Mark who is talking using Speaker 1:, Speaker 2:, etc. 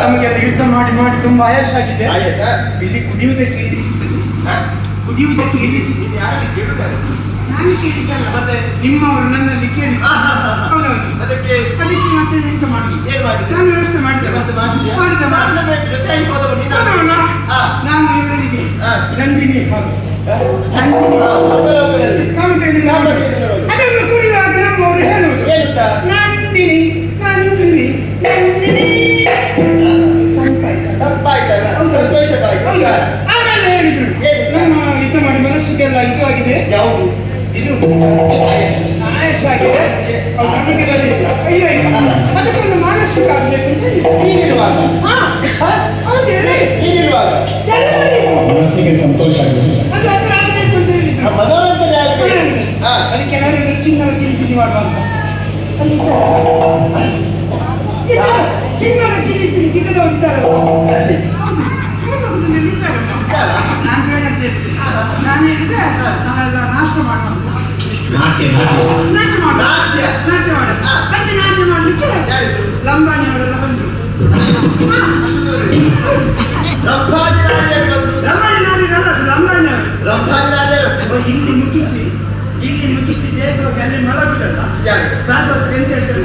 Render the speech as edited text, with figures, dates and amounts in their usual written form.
Speaker 1: ನಮಗೆಲ್ಲ ಯುದ್ಧ ಮಾಡಿ ಮಾಡಿ ತುಂಬಾ ಆಯಾಸಾಗಿದೆ.
Speaker 2: ಆಯಾಸ?
Speaker 1: ಇಲ್ಲಿ ಕುಡಿಯುವುದಕ್ಕೆ ಇಲ್ಲಿ ಸಿಗ್ತದೆ. ಕುಡಿಯುವುದಕ್ಕೆ ಇಲ್ಲಿ ಸಿಗ್ತದೆ.
Speaker 2: ಯಾರು ಕೇಳುತ್ತಾರೆ?
Speaker 1: ನಾನು ಕೇಳಿದ್ದಲ್ಲ,
Speaker 2: ಮತ್ತೆ
Speaker 1: ನಿಮ್ಮವರು ನನ್ನಲ್ಲಿ ಕೇಳಿ. ಹೌದೌದು.
Speaker 2: ಅದಕ್ಕೆ
Speaker 1: ಮತ್ತೆ ಎಂತ ಮಾಡುದು?
Speaker 2: ಏನ್ ಮಾಡಿದ್ರೆ?
Speaker 1: ನಾನು ವ್ಯವಸ್ಥೆ ಮಾಡಿದ್ದೆ.
Speaker 2: ವ್ಯವಸ್ಥೆ ಮಾಡಿದ್ಯಾ? ಜೊತೆಯಾಗಿ ಹೋದವರು ನೀನು.
Speaker 1: ಹೌದವಲ್ಲ? ನಾನು ಇವರಿಗೆ ನಂದಿನಿ ಅದನ್ನು ಕುಡಿಯುವಾಗ ನಮ್ಮವರು ಹೇಳುವುದು ನಂದಿನಿ ನಂದಿನಿ ನಂದಿನಿ.
Speaker 2: ತಪ್ಪಾಯ್ತಲ್ಲ, ಸಂತೋಷವಾಯ್ತು.
Speaker 1: ಆಮೇಲೆ ಹೇಳಿದ್ರು ನಮ್ಮ ಯುದ್ಧ ಮಾಡಿ ಮನಸ್ಸಿಗೆಲ್ಲ ಇದು ಆಗಿದೆ.
Speaker 2: ಯಾವುದು
Speaker 1: ಇದು ಆಯಾಸ ಆಗಿದೆ. ಅಯ್ಯೋ ಅದಕ್ಕೊಂದು ಮಾನಸಿಕ ಆಗಬೇಕು ಅಂತ
Speaker 2: ನೀನಿರುವಾಗ ಮನಸ್ಸಿಗೆ ಸಂತೋಷ ಆಗಿದೆ.
Speaker 1: ಅದು ಅದರ ಆಗಬೇಕು ಅಂತ ಹೇಳಿದ್ರು.
Speaker 2: ಮನೋರಂಜನೆ ಆಗಬೇಕು.
Speaker 1: ಅದಕ್ಕೆ ಏನಾದ್ರು ಚಿನ್ನದ ಚಿಲಿಪಿಲಿ ಮಾಡುವಂತ ಚಿನ್ನದ ಚಿಲಿಪಿಲಿ ಚಿಕ್ಕದವರು ಇದ್ದಾರೆ. ನಾನು ಬೇಡ ಅಂತ ಹೇಳ್ತೀನಿ. ನಾನು ಹೇಳಿದ್ರೆ ನಾನೆಲ್ಲ ನಾಷ್ಟ ಮಾಡುವಂತ ನಾಟ್ಯ ಮಾಡ ಮತ್ತೆ ನಾಟ್ಯ ಮಾಡಲಿಕ್ಕೆ ಲಂಬಾಣಿ ಅವರೆಲ್ಲ ಬಂದರು. ಇಲ್ಲಿ ಮುಗಿಸಿ ಬೇಗ ಅಲ್ಲಿ ಮಲಗುದಲ್ಲ ಎಂತ ಹೇಳ್ತಾರೆ